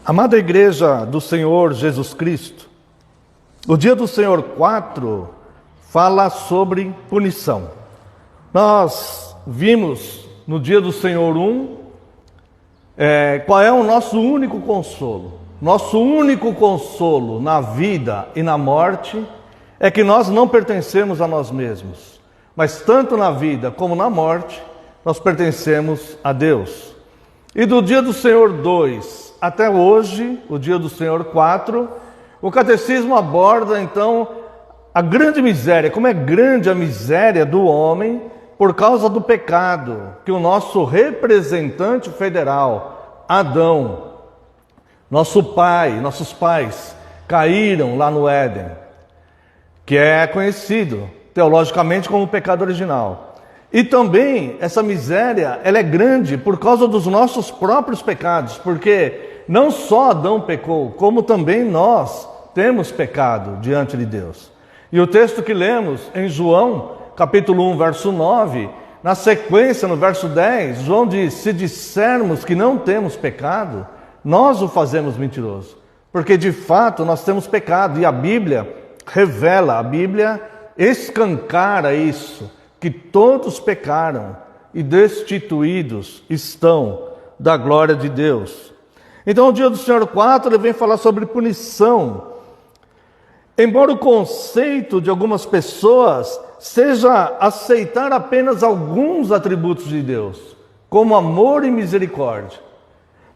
Amada Igreja do Senhor Jesus Cristo, o Dia do Senhor 4 fala sobre punição. Nós vimos no Dia do Senhor 1 qual é o nosso único consolo. Nosso único consolo na vida e na morte é que nós não pertencemos a nós mesmos, mas tanto na vida como na morte nós pertencemos a Deus. E do Dia do Senhor 2 até hoje, o Dia do Senhor 4, o Catecismo aborda então a grande miséria, como é grande a miséria do homem por causa do pecado que o nosso representante federal, Adão, nossos pais, caíram lá no Éden, que é conhecido teologicamente como o pecado original. E também essa miséria, ela é grande por causa dos nossos próprios pecados, porque não só Adão pecou, como também nós temos pecado diante de Deus. E o texto que lemos em João, capítulo 1, verso 9, na sequência, no verso 10, João diz: se dissermos que não temos pecado, nós o fazemos mentiroso, porque de fato nós temos pecado, e a Bíblia revela, a Bíblia escancara isso, que todos pecaram e destituídos estão da glória de Deus. Então o Dia do Senhor 4 ele vem falar sobre punição. Embora o conceito de algumas pessoas seja aceitar apenas alguns atributos de Deus, como amor e misericórdia,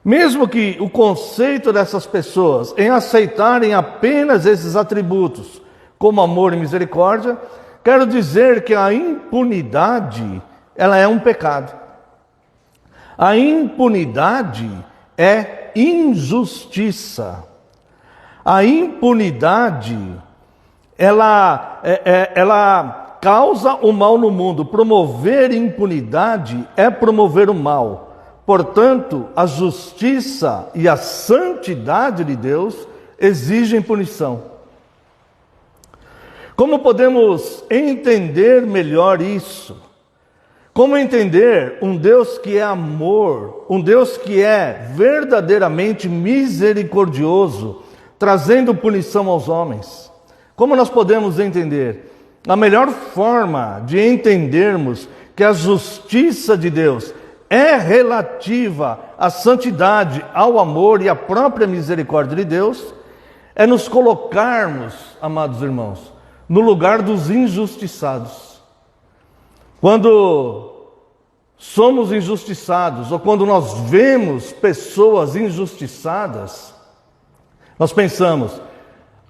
mesmo que o conceito dessas pessoas em aceitarem apenas esses atributos, como amor e misericórdia, quero dizer que a impunidade, ela é um pecado. A impunidade é injustiça. A impunidade, ela causa o mal no mundo. Promover impunidade é promover o mal. Portanto, a justiça e a santidade de Deus exigem punição. Como podemos entender melhor isso? Como entender um Deus que é amor, um Deus que é verdadeiramente misericordioso, trazendo punição aos homens? Como nós podemos entender? A melhor forma de entendermos que a justiça de Deus é relativa à santidade, ao amor e à própria misericórdia de Deus, é nos colocarmos, amados irmãos, no lugar dos injustiçados. Quando somos injustiçados, ou quando nós vemos pessoas injustiçadas, nós pensamos: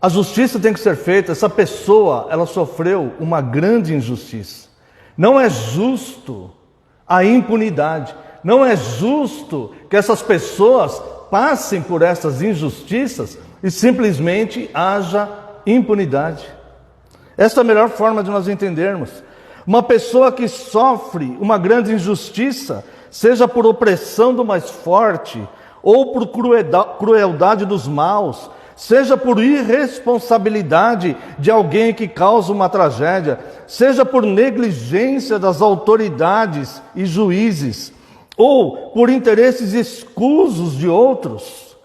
a justiça tem que ser feita, essa pessoa, ela sofreu uma grande injustiça. Não é justo a impunidade, não é justo que essas pessoas passem por essas injustiças e simplesmente haja impunidade. Essa é a melhor forma de nós entendermos. Uma pessoa que sofre uma grande injustiça, seja por opressão do mais forte, ou por crueldade dos maus, seja por irresponsabilidade de alguém que causa uma tragédia, seja por negligência das autoridades e juízes, ou por interesses escusos de outros,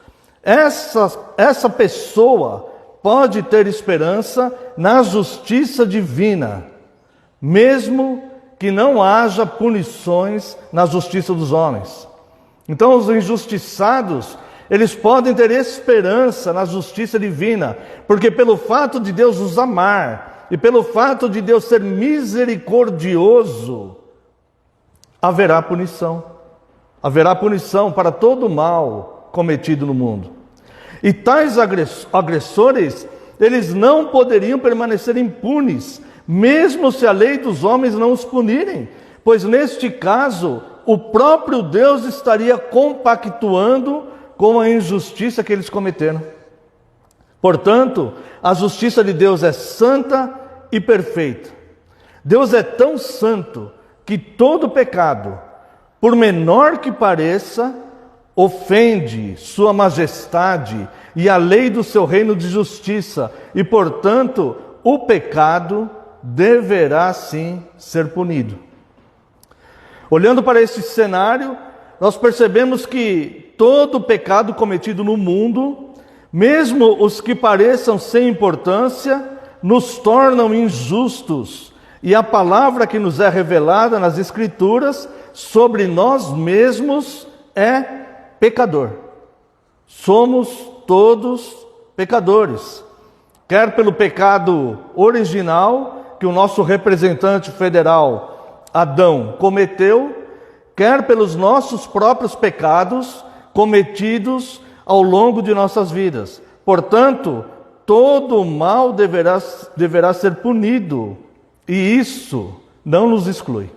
essa pessoa pode ter esperança na justiça divina, mesmo que não haja punições na justiça dos homens. Então os injustiçados, eles podem ter esperança na justiça divina, porque pelo fato de Deus os amar, e pelo fato de Deus ser misericordioso, haverá punição. Haverá punição para todo o mal cometido no mundo. E tais agressores, eles não poderiam permanecer impunes, mesmo se a lei dos homens não os punirem, pois neste caso, o próprio Deus estaria compactuando com a injustiça que eles cometeram. Portanto, a justiça de Deus é santa e perfeita. Deus é tão santo que todo pecado, por menor que pareça, ofende sua majestade e a lei do seu reino de justiça, e portanto o pecado deverá sim ser punido. Olhando para esse cenário, nós percebemos que todo pecado cometido no mundo, mesmo os que pareçam sem importância, nos tornam injustos. E a palavra que nos é revelada nas Escrituras sobre nós mesmos é pecador. Somos todos pecadores. Quer pelo pecado original, que o nosso representante federal, Adão, cometeu, quer pelos nossos próprios pecados cometidos ao longo de nossas vidas. Portanto, todo mal deverá ser punido, e isso não nos exclui.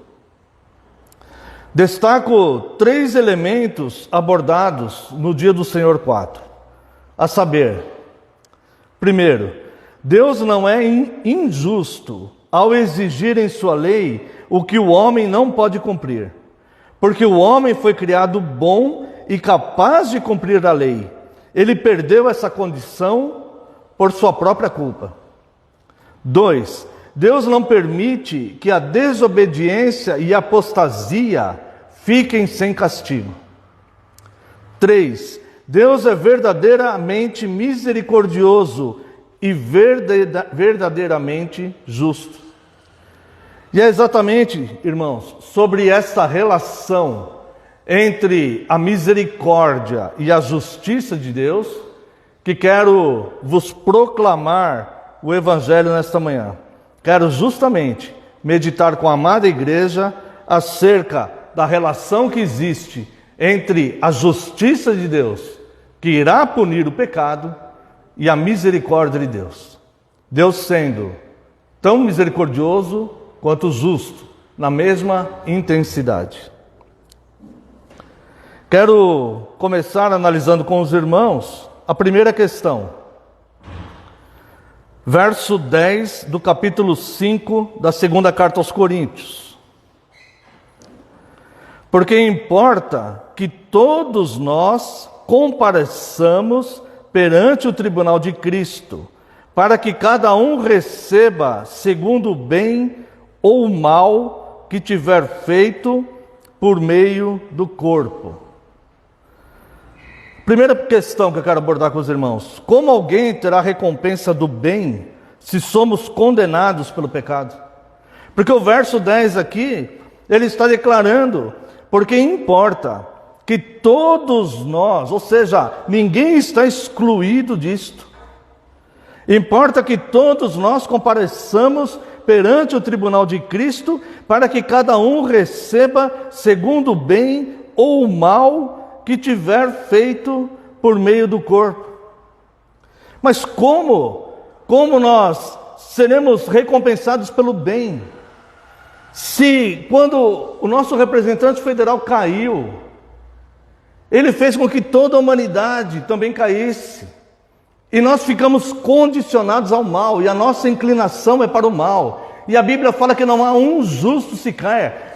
Destaco 3 elementos abordados no Dia do Senhor 4, a saber: primeiro, Deus não é injusto ao exigir em sua lei o que o homem não pode cumprir, porque o homem foi criado bom e capaz de cumprir a lei. Ele perdeu essa condição por sua própria culpa. 2. Deus não permite que a desobediência e a apostasia fiquem sem castigo. 3. Deus é verdadeiramente misericordioso e verdadeiramente justo. E é exatamente, irmãos, sobre essa relação entre a misericórdia e a justiça de Deus que quero vos proclamar o Evangelho nesta manhã. Quero justamente meditar com a amada igreja acerca da relação que existe entre a justiça de Deus, que irá punir o pecado, e a misericórdia de Deus. Deus sendo tão misericordioso quanto justo, na mesma intensidade. Quero começar analisando com os irmãos a primeira questão. Verso 10 do capítulo 5 da segunda carta aos Coríntios. Porque importa que todos nós compareçamos perante o tribunal de Cristo, para que cada um receba segundo o bem ou o mal que tiver feito por meio do corpo. Primeira questão que eu quero abordar com os irmãos: como alguém terá recompensa do bem se somos condenados pelo pecado? Porque o verso 10 aqui, ele está declarando, porque importa que todos nós, ou seja, ninguém está excluído disto. Importa que todos nós compareçamos perante o tribunal de Cristo, para que cada um receba segundo o bem ou o mal que tiver feito por meio do corpo. Mas como nós seremos recompensados pelo bem? Se quando o nosso representante federal caiu, ele fez com que toda a humanidade também caísse, e nós ficamos condicionados ao mal, e a nossa inclinação é para o mal, e a Bíblia fala que não há um justo sequer,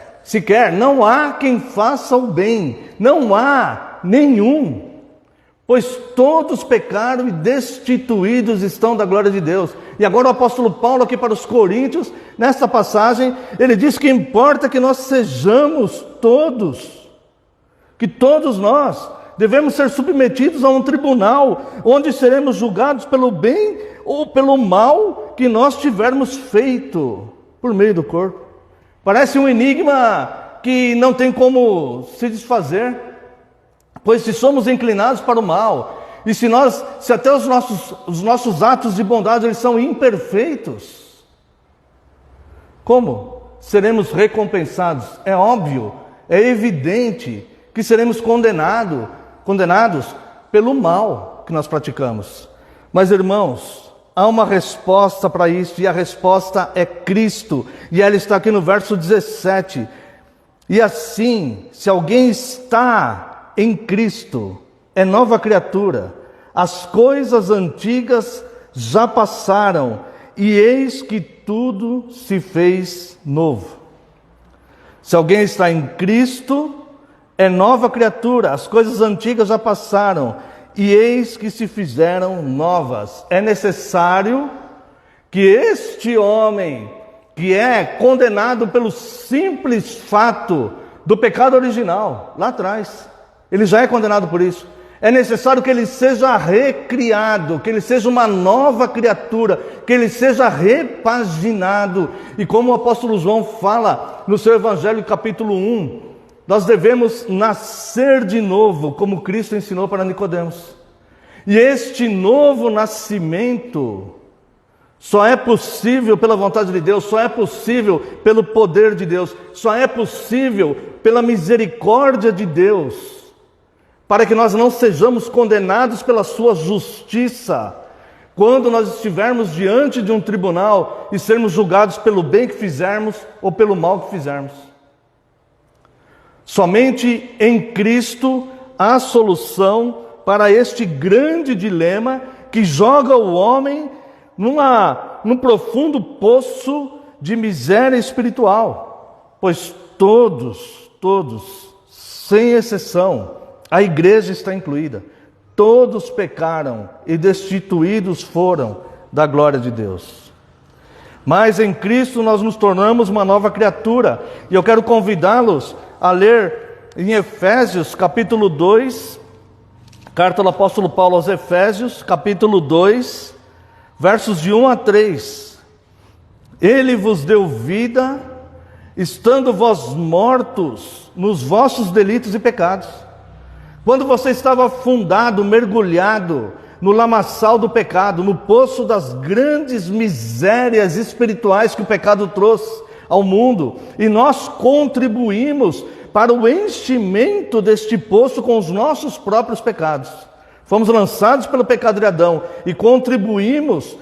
não há quem faça o bem, não há nenhum, pois todos pecaram e destituídos estão da glória de Deus. E agora o apóstolo Paulo aqui para os Coríntios, nessa passagem, ele diz que importa que nós sejamos todos, que todos nós devemos ser submetidos a um tribunal, onde seremos julgados pelo bem ou pelo mal que nós tivermos feito por meio do corpo. Parece um enigma que não tem como se desfazer, pois se somos inclinados para o mal, e se até os nossos atos de bondade eles são imperfeitos, como seremos recompensados? É óbvio, é evidente que seremos condenados pelo mal que nós praticamos. Mas, irmãos, há uma resposta para isso, e a resposta é Cristo, e ela está aqui no verso 17. E assim, se alguém está em Cristo, é nova criatura, as coisas antigas já passaram, e eis que tudo se fez novo. Se alguém está em Cristo, é nova criatura, as coisas antigas já passaram, e eis que se fizeram novas. É necessário que este homem, que é condenado pelo simples fato do pecado original, lá atrás. Ele já é condenado por isso. É necessário que ele seja recriado, que ele seja uma nova criatura, que ele seja repaginado. E como o apóstolo João fala no seu Evangelho, capítulo 1, nós devemos nascer de novo, como Cristo ensinou para Nicodemos. E este novo nascimento só é possível pela vontade de Deus, só é possível pelo poder de Deus, só é possível pela misericórdia de Deus, para que nós não sejamos condenados pela sua justiça, quando nós estivermos diante de um tribunal e sermos julgados pelo bem que fizermos ou pelo mal que fizermos. Somente em Cristo há solução para este grande dilema que joga o homem num profundo poço de miséria espiritual, pois todos, sem exceção, a igreja está incluída, todos pecaram e destituídos foram da glória de Deus. Mas em Cristo nós nos tornamos uma nova criatura, e eu quero convidá-los a ler em Efésios capítulo 2, carta do apóstolo Paulo aos Efésios, capítulo 2, versos de 1 a 3. Ele vos deu vida, estando vós mortos nos vossos delitos e pecados. Quando você estava afundado, mergulhado no lamaçal do pecado, no poço das grandes misérias espirituais que o pecado trouxe ao mundo, e nós contribuímos para o enchimento deste poço com os nossos próprios pecados. Fomos lançados pelo pecado de Adão e contribuímos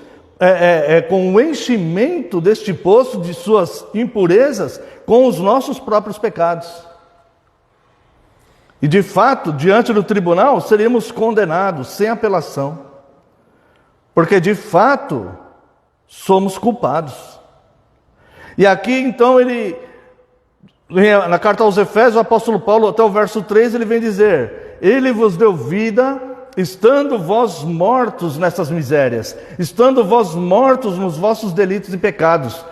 com o enchimento deste poço de suas impurezas com os nossos próprios pecados. E de fato, diante do tribunal, seríamos condenados sem apelação, porque de fato somos culpados. E aqui então na carta aos Efésios, o apóstolo Paulo, até o verso 3, ele vem dizer: ele vos deu vida, estando vós mortos nessas misérias, estando vós mortos nos vossos delitos e pecados.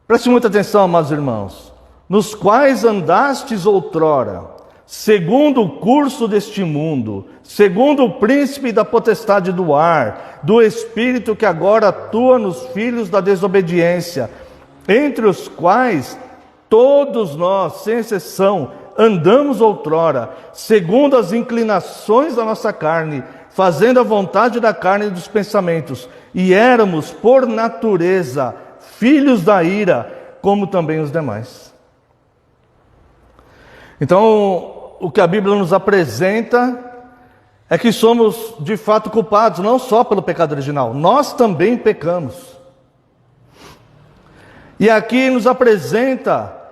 Preste muita atenção, amados irmãos. Nos quais andastes outrora, segundo o curso deste mundo, segundo o príncipe da potestade do ar, do espírito que agora atua nos filhos da desobediência, entre os quais todos nós, sem exceção, andamos outrora, segundo as inclinações da nossa carne, fazendo a vontade da carne e dos pensamentos, e éramos, por natureza, filhos da ira, como também os demais. Então, o que a Bíblia nos apresenta é que somos, de fato, culpados, não só pelo pecado original, nós também pecamos. E aqui nos apresenta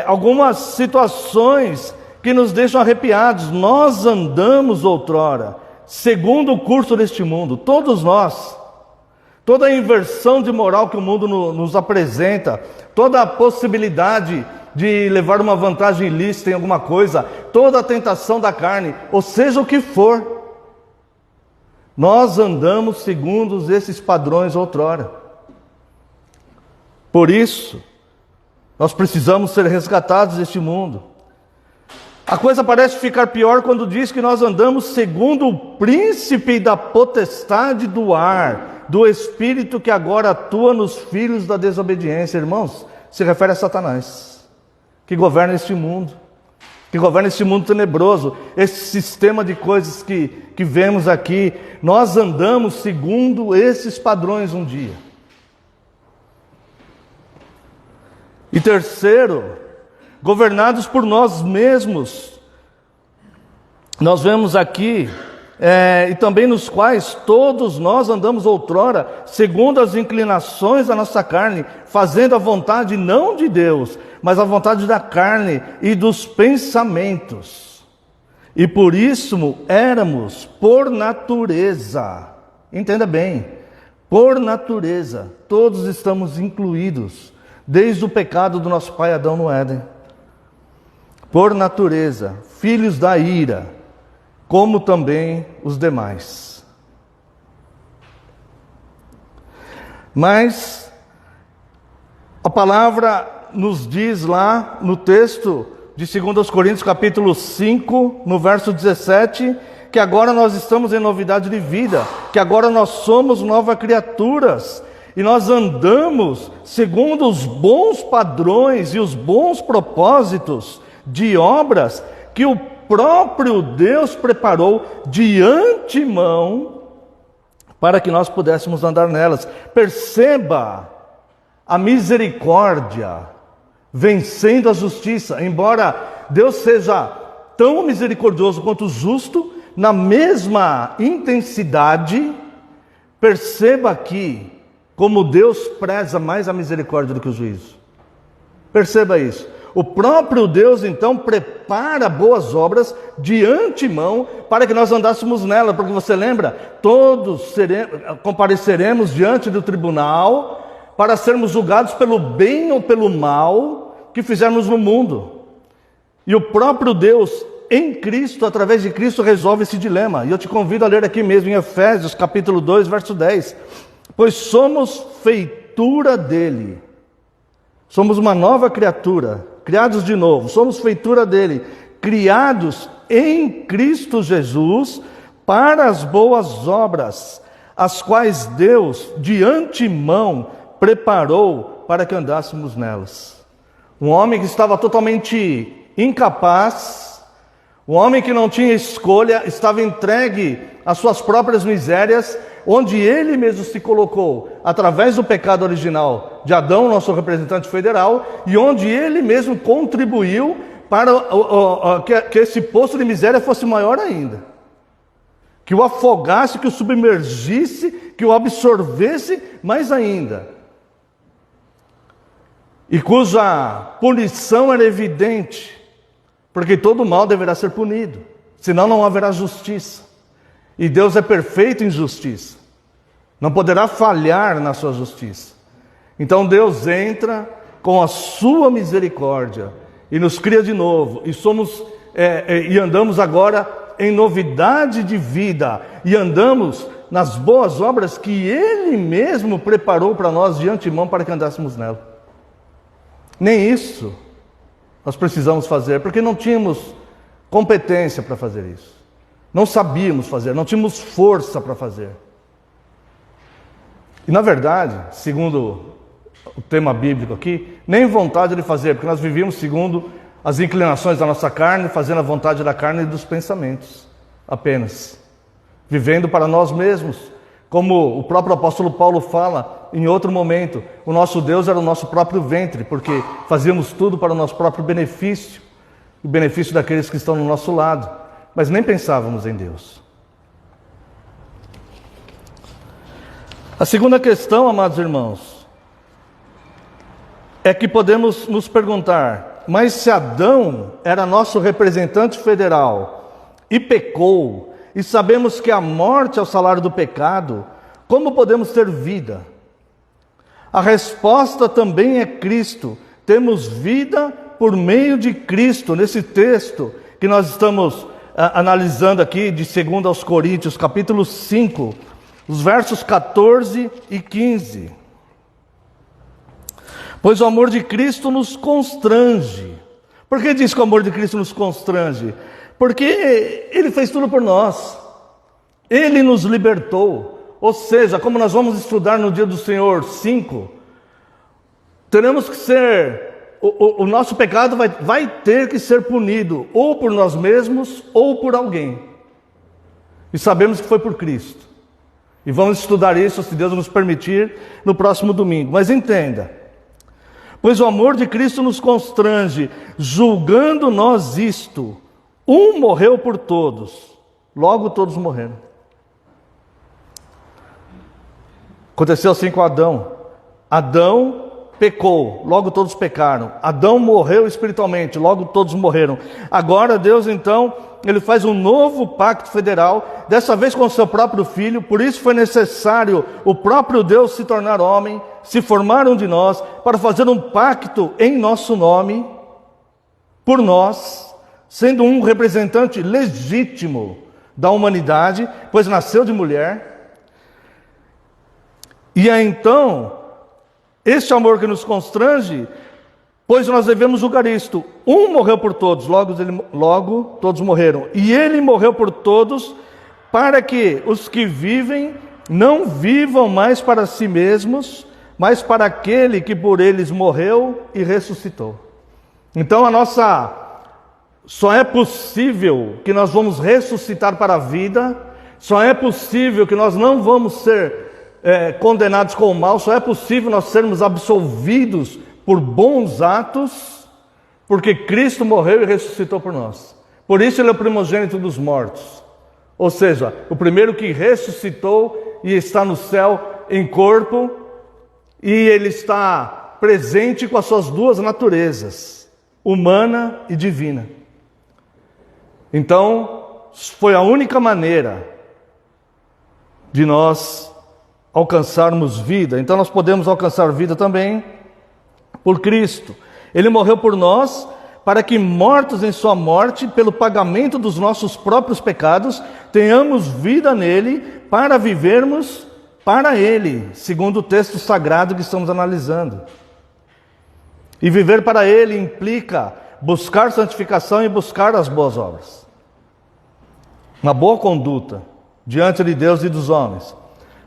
algumas situações que nos deixam arrepiados. Nós andamos outrora, segundo o curso deste mundo, todos nós. Toda a inversão de moral que o mundo nos apresenta, toda a possibilidade de levar uma vantagem ilícita em alguma coisa, toda a tentação da carne, ou seja o que for, nós andamos segundo esses padrões outrora. Por isso, nós precisamos ser resgatados deste mundo. A coisa parece ficar pior quando diz que nós andamos segundo o príncipe da potestade do ar, do espírito que agora atua nos filhos da desobediência. Irmãos, se refere a Satanás, que governa este mundo, que governa este mundo tenebroso, esse sistema de coisas que vemos aqui. Nós andamos segundo esses padrões um dia. E terceiro, governados por nós mesmos. Nós vemos aqui, e também nos quais todos nós andamos outrora, segundo as inclinações da nossa carne, fazendo a vontade não de Deus, mas a vontade da carne e dos pensamentos. E por isso éramos, por natureza, entenda bem, por natureza, todos estamos incluídos, desde o pecado do nosso pai Adão no Éden. Por natureza, filhos da ira, como também os demais. Mas a palavra nos diz lá no texto de 2 Coríntios capítulo 5, no verso 17, que agora nós estamos em novidade de vida, que agora nós somos novas criaturas, e nós andamos segundo os bons padrões e os bons propósitos de obras que o próprio Deus preparou de antemão para que nós pudéssemos andar nelas. Perceba a misericórdia vencendo a justiça. Embora Deus seja tão misericordioso quanto justo, na mesma intensidade, perceba aqui como Deus preza mais a misericórdia do que o juízo. Perceba isso. O próprio Deus, então, prepara boas obras de antemão para que nós andássemos nela. Porque você lembra? Todos compareceremos diante do tribunal para sermos julgados pelo bem ou pelo mal que fizermos no mundo. E o próprio Deus, em Cristo, através de Cristo, resolve esse dilema. E eu te convido a ler aqui mesmo em Efésios, capítulo 2, verso 10. Pois somos feitura dele. Somos uma nova criatura, criados de novo. Somos feitura dele, criados em Cristo Jesus para as boas obras, as quais Deus, de antemão, preparou para que andássemos nelas. Um homem que estava totalmente incapaz, um homem que não tinha escolha, estava entregue às suas próprias misérias, onde ele mesmo se colocou através do pecado original de Adão, nosso representante federal, e onde ele mesmo contribuiu para que esse poço de miséria fosse maior ainda, que o afogasse, que o submergisse, que o absorvesse mais ainda, e cuja punição era evidente, porque todo mal deverá ser punido, senão não haverá justiça. E Deus é perfeito em justiça, não poderá falhar na sua justiça. Então Deus entra com a sua misericórdia e nos cria de novo, e andamos agora em novidade de vida, e andamos nas boas obras que Ele mesmo preparou para nós de antemão para que andássemos nela. Nem isso nós precisamos fazer, porque não tínhamos competência para fazer isso. Não sabíamos fazer, não tínhamos força para fazer. E na verdade, segundo o tema bíblico aqui, nem vontade de fazer, porque nós vivíamos segundo as inclinações da nossa carne, fazendo a vontade da carne e dos pensamentos, apenas. Vivendo para nós mesmos, como o próprio apóstolo Paulo fala em outro momento, o nosso Deus era o nosso próprio ventre, porque fazíamos tudo para o nosso próprio benefício, o benefício daqueles que estão no nosso lado. Mas nem pensávamos em Deus. A segunda questão, amados irmãos, é que podemos nos perguntar, mas se Adão era nosso representante federal e pecou, e sabemos que a morte é o salário do pecado, como podemos ter vida? A resposta também é Cristo. Temos vida por meio de Cristo. Nesse texto que nós estamos analisando aqui de 2 aos Coríntios, capítulo 5, os versos 14 e 15. Pois o amor de Cristo nos constrange. Por que diz que o amor de Cristo nos constrange? Porque Ele fez tudo por nós. Ele nos libertou. Ou seja, como nós vamos estudar no dia do Senhor 5, teremos que ser... O nosso pecado vai ter que ser punido, ou por nós mesmos, ou por alguém. E sabemos que foi por Cristo. E vamos estudar isso, se Deus nos permitir, no próximo domingo. Mas entenda, pois o amor de Cristo nos constrange, julgando nós isto: um morreu por todos, logo todos morreram. Aconteceu assim com Adão. Adão pecou, logo todos pecaram. Adão morreu espiritualmente, logo todos morreram. Agora Deus então, Ele faz um novo pacto federal, dessa vez com o seu próprio Filho. Por isso foi necessário o próprio Deus se tornar homem, se formar um de nós, para fazer um pacto em nosso nome, por nós, sendo um representante legítimo da humanidade, pois nasceu de mulher. E é então este amor que nos constrange, Pois nós devemos julgar isto: um morreu por todos, logo todos morreram. E ele morreu por todos, para que os que vivem não vivam mais para si mesmos, mas para aquele que por eles morreu e ressuscitou. Então só é possível que nós vamos ressuscitar para a vida, só é possível que nós não vamos ser condenados com o mal, só é possível nós sermos absolvidos por bons atos, porque Cristo morreu e ressuscitou por nós. Por isso ele é o primogênito dos mortos, ou seja, o primeiro que ressuscitou e está no céu em corpo, e ele está presente com as suas duas naturezas, humana e divina. Então, foi a única maneira de nós alcançarmos vida. Então nós podemos alcançar vida também por Cristo. Ele morreu por nós, para que, mortos em sua morte, pelo pagamento dos nossos próprios pecados, tenhamos vida nele, para vivermos para ele, segundo o texto sagrado que estamos analisando. E viver para ele implica buscar santificação e buscar as boas obras, uma boa conduta diante de Deus e dos homens.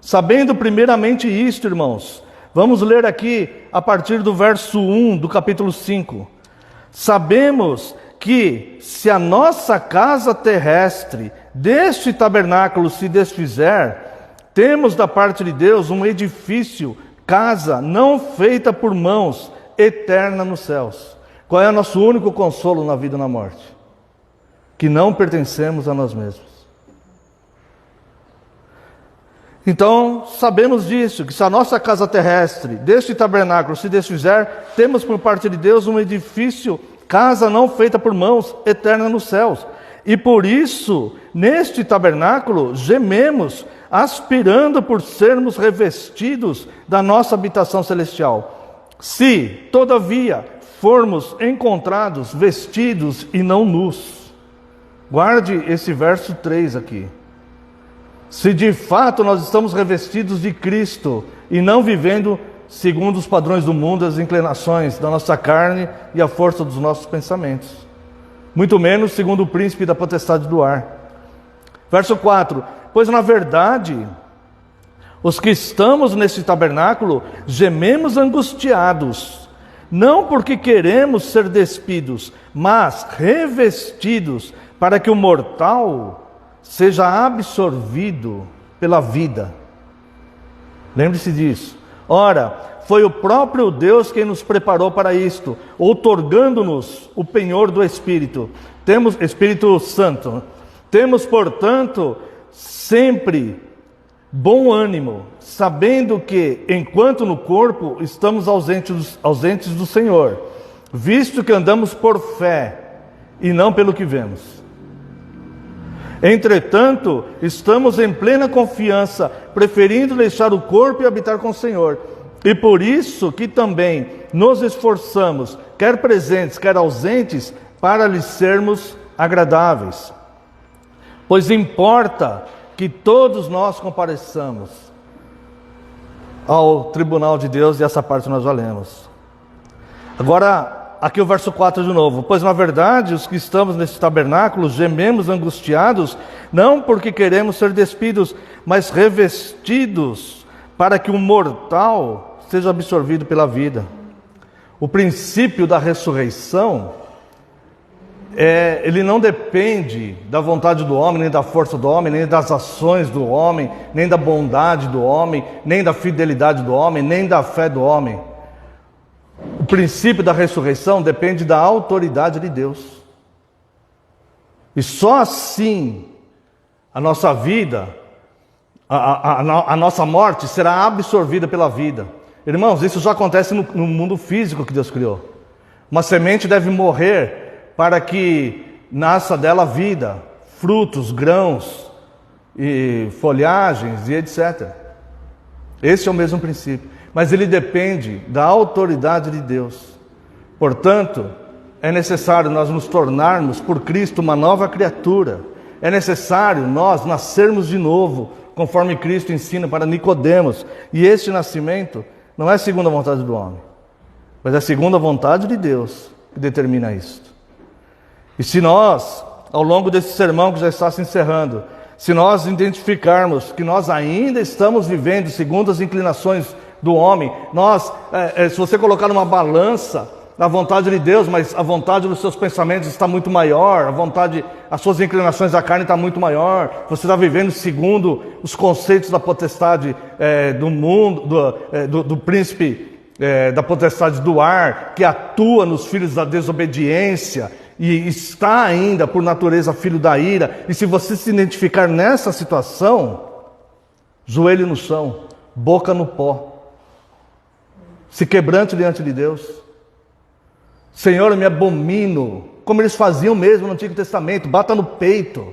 Sabendo primeiramente isto, irmãos, vamos ler aqui a partir do verso 1 do capítulo 5. Sabemos que se a nossa casa terrestre deste tabernáculo se desfizer, temos da parte de Deus um edifício, casa não feita por mãos, eterna nos céus. Qual é o nosso único consolo na vida e na morte? Que não pertencemos a nós mesmos. Então, sabemos disso, que se a nossa casa terrestre, deste tabernáculo, se desfizer, temos por parte de Deus um edifício, casa não feita por mãos, eterna nos céus. E por isso, neste tabernáculo, gememos, aspirando por sermos revestidos da nossa habitação celestial. Se, todavia, formos encontrados vestidos e não nus. Guarde esse verso 3 aqui. Se de fato nós estamos revestidos de Cristo e não vivendo segundo os padrões do mundo, as inclinações da nossa carne e a força dos nossos pensamentos, muito menos segundo o príncipe da potestade do ar. Verso 4: pois na verdade, os que estamos nesse tabernáculo gememos angustiados, não porque queremos ser despidos, mas revestidos, para que o mortal seja absorvido pela vida. Lembre-se disso. Ora, foi o próprio Deus quem nos preparou para isto, outorgando-nos o penhor do Espírito. Espírito Santo. Temos, portanto, sempre bom ânimo, sabendo que, enquanto no corpo, estamos ausentes do Senhor, visto que andamos por fé e não pelo que vemos. Entretanto, estamos em plena confiança, preferindo deixar o corpo e habitar com o Senhor. E por isso que também nos esforçamos, quer presentes, quer ausentes, para lhes sermos agradáveis. Pois importa que todos nós compareçamos ao tribunal de Deus, e essa parte nós já lemos. Agora, aqui o verso 4 de novo. Pois na verdade, os que estamos nesse tabernáculo gememos angustiados, não porque queremos ser despidos, mas revestidos, para que o mortal seja absorvido pela vida. O princípio da ressurreição, ele não depende da vontade do homem, nem da força do homem, nem das ações do homem, nem da bondade do homem, nem da fidelidade do homem, nem da fé do homem. O princípio da ressurreição depende da autoridade de Deus. E só assim a nossa vida, a nossa morte será absorvida pela vida. Irmãos, isso já acontece no mundo físico que Deus criou. Uma semente deve morrer para que nasça dela vida, frutos, grãos, e folhagens e etc. Esse é o mesmo princípio. Mas ele depende da autoridade de Deus. Portanto, é necessário nós nos tornarmos por Cristo uma nova criatura. É necessário nós nascermos de novo, conforme Cristo ensina para Nicodemos. E este nascimento não é segundo a vontade do homem, mas é segundo a vontade de Deus que determina isto. E se nós, ao longo desse sermão que já está se encerrando, se nós identificarmos que nós ainda estamos vivendo segundo as inclinações do homem, se você colocar numa balança a vontade de Deus, mas a vontade dos seus pensamentos está muito maior, as suas inclinações da carne está muito maior, você está vivendo segundo os conceitos da potestade do mundo, do príncipe da potestade do ar, que atua nos filhos da desobediência, e está ainda por natureza filho da ira. E se você se identificar nessa situação, joelho no chão, boca no pó, se quebrante diante de Deus. Senhor, eu me abomino, como eles faziam mesmo no Antigo Testamento, bata no peito.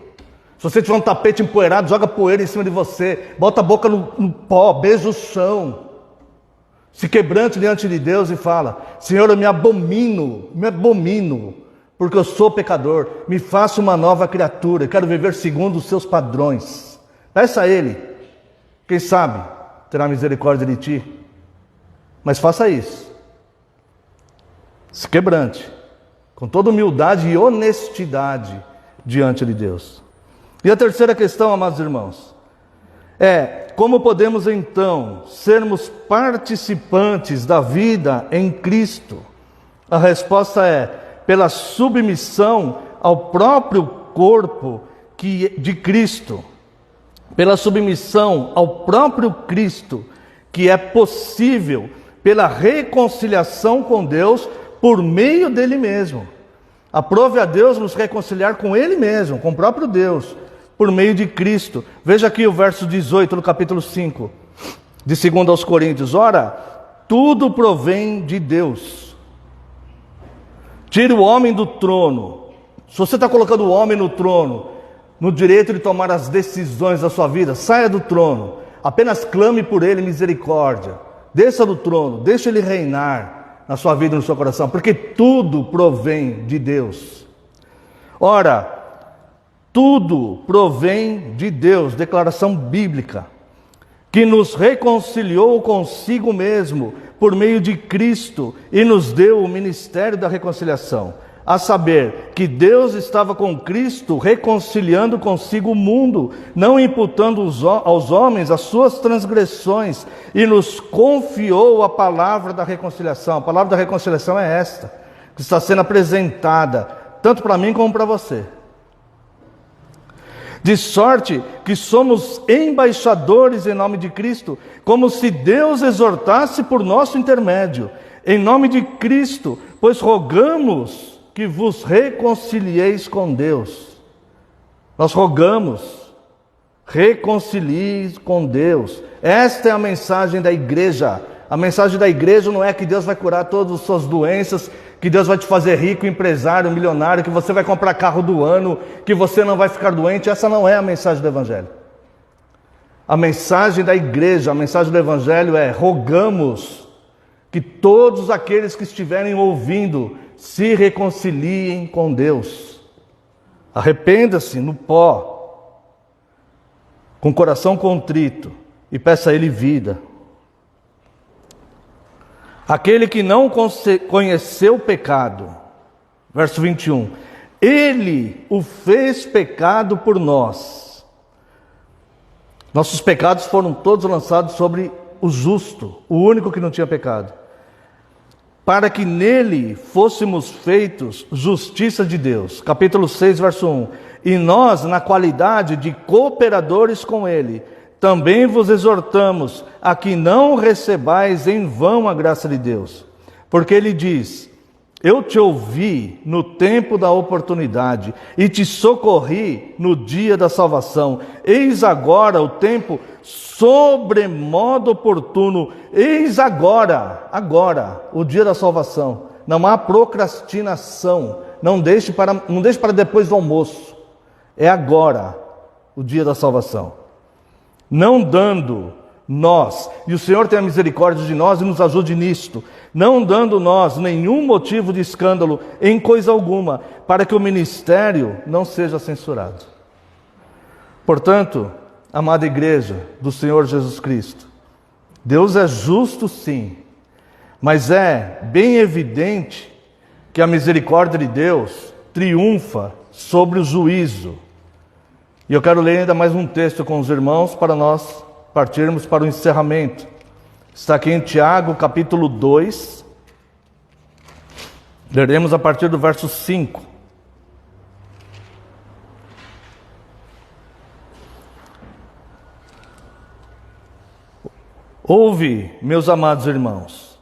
Se você tiver um tapete empoeirado, joga poeira em cima de você, bota a boca no pó, beija o chão, se quebrante diante de Deus e fala: Senhor, eu me abomino, porque eu sou pecador, me faça uma nova criatura, quero viver segundo os seus padrões. Peça a Ele, quem sabe terá misericórdia de ti, mas faça isso. Se quebrante, com toda humildade e honestidade diante de Deus. E a terceira questão, amados irmãos, como podemos então sermos participantes da vida em Cristo? A resposta é: pela submissão ao próprio corpo de Cristo, pela submissão ao próprio Cristo, que é possível pela reconciliação com Deus por meio dele mesmo. Aprove a Deus nos reconciliar com Ele mesmo, com o próprio Deus, por meio de Cristo. Veja aqui o verso 18 do capítulo 5, de 2 aos Coríntios. Ora, tudo provém de Deus. Tire o homem do trono. Se você está colocando o homem no trono, no direito de tomar as decisões da sua vida, saia do trono. Apenas clame por Ele misericórdia. Desça do trono, deixe Ele reinar na sua vida e no seu coração, porque tudo provém de Deus. Ora, tudo provém de Deus, declaração bíblica, que nos reconciliou consigo mesmo por meio de Cristo e nos deu o ministério da reconciliação. A saber, que Deus estava com Cristo reconciliando consigo o mundo, não imputando aos homens as suas transgressões, e nos confiou a palavra da reconciliação. A palavra da reconciliação é esta, que está sendo apresentada, tanto para mim como para você. De sorte que somos embaixadores em nome de Cristo, como se Deus exortasse por nosso intermédio. Em nome de Cristo, pois rogamos que vos reconcilieis com Deus. Nós rogamos, reconcilieis com Deus. Esta é a mensagem da igreja. A mensagem da igreja não é que Deus vai curar todas as suas doenças, que Deus vai te fazer rico, empresário, milionário, que você vai comprar carro do ano, que você não vai ficar doente. Essa não é a mensagem do Evangelho. A mensagem da igreja, a mensagem do Evangelho é: rogamos que todos aqueles que estiverem ouvindo se reconciliem com Deus. Arrependa-se no pó, com coração contrito, e peça a Ele vida. Aquele que não conheceu o pecado, verso 21, Ele o fez pecado por nós. Nossos pecados foram todos lançados sobre o justo, o único que não tinha pecado, para que nele fôssemos feitos justiça de Deus. Capítulo 6, verso 1. E nós, na qualidade de cooperadores com Ele, também vos exortamos a que não recebais em vão a graça de Deus. Porque Ele diz: eu te ouvi no tempo da oportunidade e te socorri no dia da salvação. Eis agora o tempo sobremodo oportuno. Eis agora o dia da salvação. Não há procrastinação. Não deixe para depois do almoço. É agora o dia da salvação. Não dando nós, e o Senhor tenha misericórdia de nós e nos ajude nisto, não dando nós nenhum motivo de escândalo em coisa alguma, para que o ministério não seja censurado. Portanto, amada igreja do Senhor Jesus Cristo, Deus é justo sim, Mas é bem evidente que a misericórdia de Deus triunfa sobre o juízo. E eu quero ler ainda mais um texto com os irmãos para nós partirmos para o encerramento. Está aqui em Tiago, capítulo 2. Leremos a partir do verso 5. Ouve, meus amados irmãos,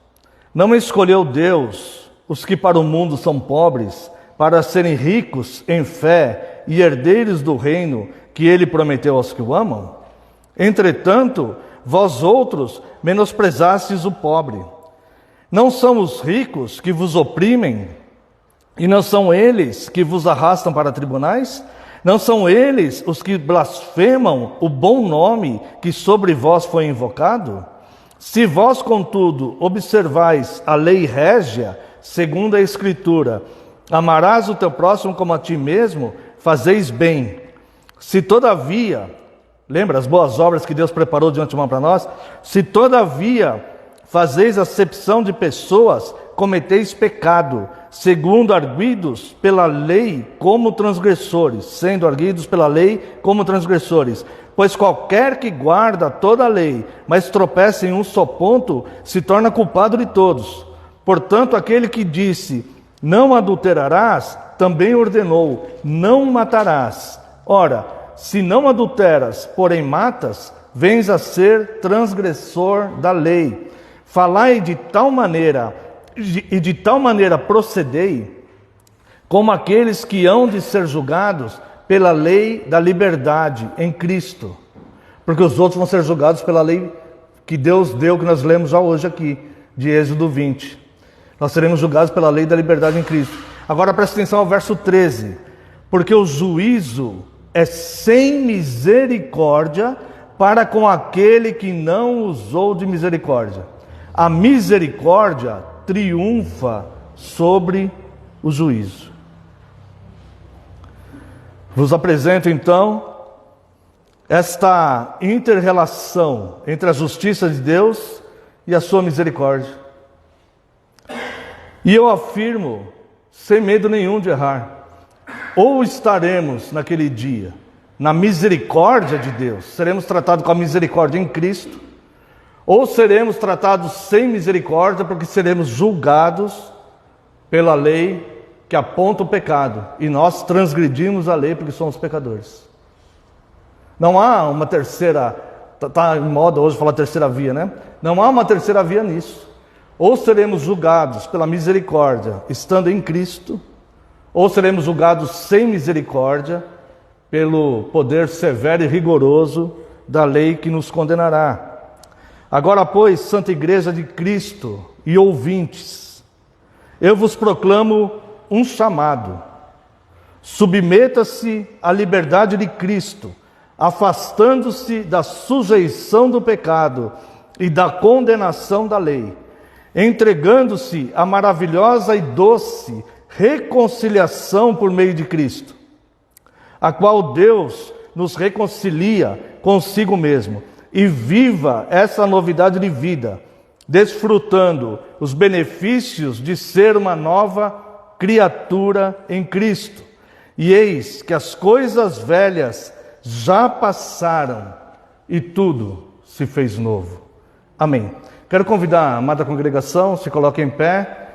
não escolheu Deus os que para o mundo são pobres, para serem ricos em fé e herdeiros do reino que ele prometeu aos que o amam? Entretanto, vós outros menosprezastes o pobre. Não são os ricos que vos oprimem, e não são eles que vos arrastam para tribunais? Não são eles os que blasfemam o bom nome que sobre vós foi invocado? Se vós, contudo, observais a lei régia, segundo a Escritura, amarás o teu próximo como a ti mesmo, fazeis bem. Se todavia, lembra as boas obras que Deus preparou de antemão para nós? Se todavia fazeis acepção de pessoas, cometeis pecado, segundo arguidos pela lei como transgressores, sendo arguidos pela lei como transgressores. Pois qualquer que guarda toda a lei, mas tropeça em um só ponto, se torna culpado de todos. Portanto, aquele que disse, não adulterarás, também ordenou, não matarás. Ora, se não adulteras, porém matas, vens a ser transgressor da lei. Falai de tal maneira, e de tal maneira procedei, como aqueles que hão de ser julgados pela lei da liberdade em Cristo. Porque os outros vão ser julgados pela lei que Deus deu, que nós lemos já hoje aqui, de Êxodo 20. Nós seremos julgados pela lei da liberdade em Cristo. Agora presta atenção ao verso 13. Porque o juízo é sem misericórdia para com aquele que não usou de misericórdia. A misericórdia triunfa sobre o juízo. Vos apresento então esta inter-relação entre a justiça de Deus e a sua misericórdia. E eu afirmo, sem medo nenhum de errar, ou estaremos naquele dia na misericórdia de Deus, seremos tratados com a misericórdia em Cristo, ou seremos tratados sem misericórdia, porque seremos julgados pela lei que aponta o pecado, e nós transgredimos a lei porque somos pecadores. Não há uma terceira, está em moda hoje falar terceira via, né? Não há uma terceira via nisso. Ou seremos julgados pela misericórdia, estando em Cristo, ou seremos julgados sem misericórdia, pelo poder severo e rigoroso da lei que nos condenará. Agora, pois, Santa Igreja de Cristo e ouvintes, eu vos proclamo um chamado: submeta-se à liberdade de Cristo, afastando-se da sujeição do pecado e da condenação da lei, entregando-se à maravilhosa e doce reconciliação por meio de Cristo, a qual Deus nos reconcilia consigo mesmo, e viva essa novidade de vida, desfrutando os benefícios de ser uma nova criatura em Cristo. E eis que as coisas velhas já passaram e tudo se fez novo. Amém. Quero convidar a amada congregação, se coloque em pé.